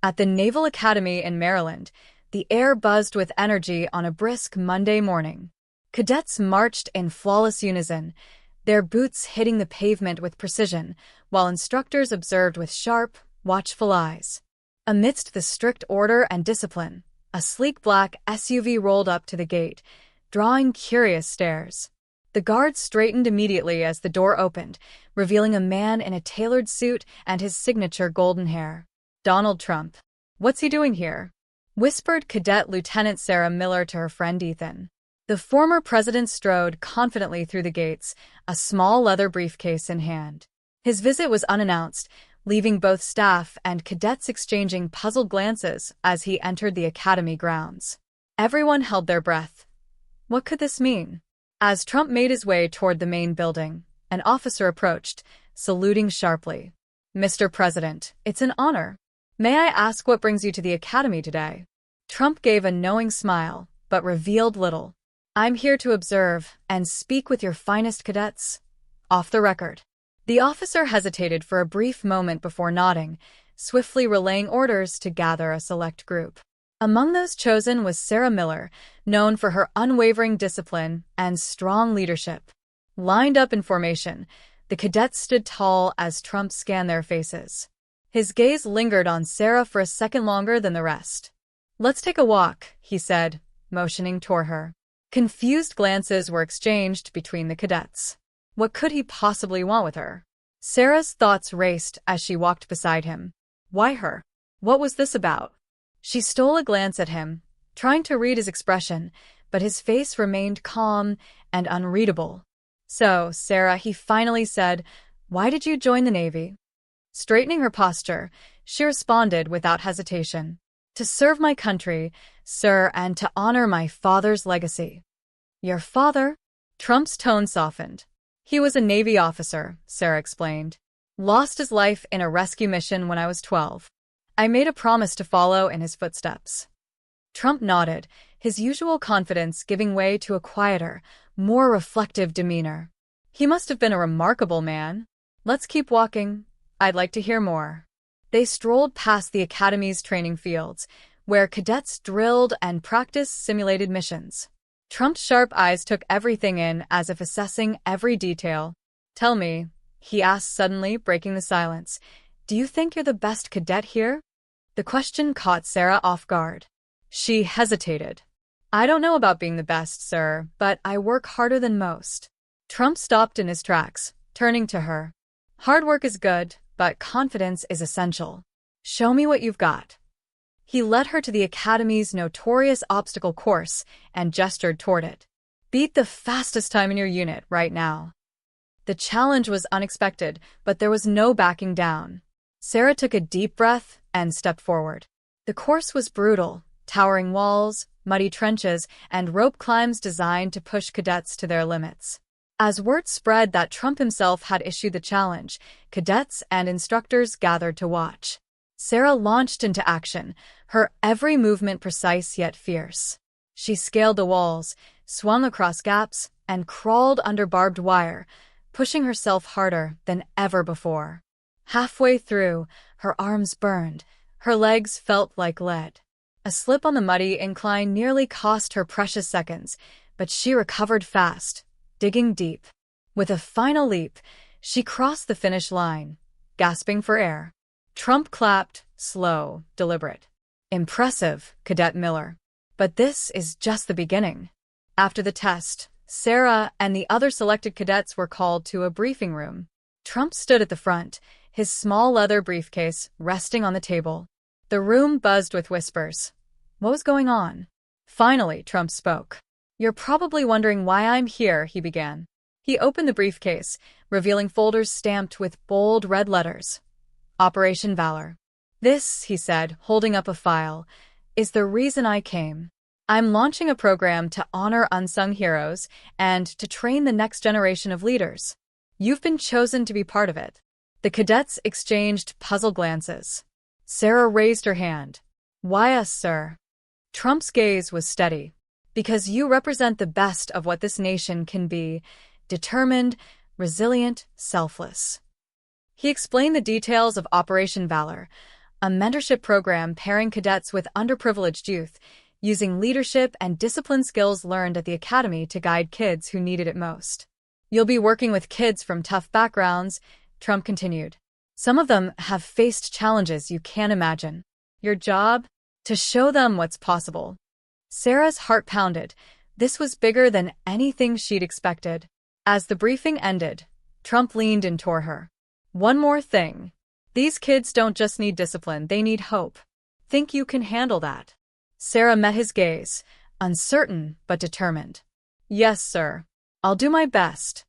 At the Naval Academy in Maryland, the air buzzed with energy on a brisk Monday morning. Cadets marched in flawless unison, their boots hitting the pavement with precision, while instructors observed with sharp, watchful eyes. Amidst the strict order and discipline, a sleek black SUV rolled up to the gate, drawing curious stares. The guards straightened immediately as the door opened, revealing a man in a tailored suit and his signature golden hair. "Donald Trump. What's he doing here?" whispered Cadet Lieutenant Sarah Miller to her friend Ethan. The former president strode confidently through the gates, a small leather briefcase in hand. His visit was unannounced, leaving both staff and cadets exchanging puzzled glances as he entered the academy grounds. Everyone held their breath. What could this mean? As Trump made his way toward the main building, an officer approached, saluting sharply. "Mr. President, it's an honor. May I ask what brings you to the academy today?" Trump gave a knowing smile, but revealed little. "I'm here to observe and speak with your finest cadets. Off the record." The officer hesitated for a brief moment before nodding, swiftly relaying orders to gather a select group. Among those chosen was Sarah Miller, known for her unwavering discipline and strong leadership. Lined up in formation, the cadets stood tall as Trump scanned their faces. His gaze lingered on Sarah for a second longer than the rest. "Let's take a walk," he said, motioning toward her. Confused glances were exchanged between the cadets. What could he possibly want with her? Sarah's thoughts raced as she walked beside him. Why her? What was this about? She stole a glance at him, trying to read his expression, but his face remained calm and unreadable. "So, Sarah," he finally said, "why did you join the Navy?" Straightening her posture, she responded without hesitation. "To serve my country, sir, and to honor my father's legacy." "Your father?" Trump's tone softened. "He was a Navy officer," Sarah explained. "Lost his life in a rescue mission when I was 12. I made a promise to follow in his footsteps." Trump nodded, his usual confidence giving way to a quieter, more reflective demeanor. "He must have been a remarkable man. Let's keep walking. I'd like to hear more." They strolled past the Academy's training fields, where cadets drilled and practiced simulated missions. Trump's sharp eyes took everything in as if assessing every detail. "Tell me," he asked suddenly, breaking the silence, "do you think you're the best cadet here?" The question caught Sarah off guard. She hesitated. "I don't know about being the best, sir, but I work harder than most." Trump stopped in his tracks, turning to her. "Hard work is good, but confidence is essential. Show me what you've got." He led her to the Academy's notorious obstacle course and gestured toward it. "Beat the fastest time in your unit right now." The challenge was unexpected, but there was no backing down. Sarah took a deep breath and stepped forward. The course was brutal, towering walls, muddy trenches, and rope climbs designed to push cadets to their limits. As word spread that Trump himself had issued the challenge, cadets and instructors gathered to watch. Sarah launched into action, her every movement precise yet fierce. She scaled the walls, swung across gaps, and crawled under barbed wire, pushing herself harder than ever before. Halfway through, her arms burned, her legs felt like lead. A slip on the muddy incline nearly cost her precious seconds, but she recovered fast, digging deep. With a final leap, she crossed the finish line, gasping for air. Trump clapped, slow, deliberate. "Impressive, Cadet Miller. But this is just the beginning." After the test, Sarah and the other selected cadets were called to a briefing room. Trump stood at the front, his small leather briefcase resting on the table. The room buzzed with whispers. What was going on? Finally, Trump spoke. "You're probably wondering why I'm here," he began. He opened the briefcase, revealing folders stamped with bold red letters. "Operation Valor. This," he said, holding up a file, "is the reason I came. I'm launching a program to honor unsung heroes and to train the next generation of leaders. You've been chosen to be part of it." The cadets exchanged puzzled glances. Sarah raised her hand. "Why us, sir?" Trump's gaze was steady. "Because you represent the best of what this nation can be, determined, resilient, selfless." He explained the details of Operation Valor, a mentorship program pairing cadets with underprivileged youth, using leadership and discipline skills learned at the academy to guide kids who needed it most. You'll be working with kids from tough backgrounds, Trump continued. Some of them have faced challenges you can't imagine. Your job? To show them what's possible. Sarah's heart pounded. This was bigger than anything she'd expected. As the briefing ended, Trump leaned in toward her. One more thing. These kids don't just need discipline, they need hope. Think you can handle that? Sarah met his gaze, uncertain but determined. Yes, sir. I'll do my best.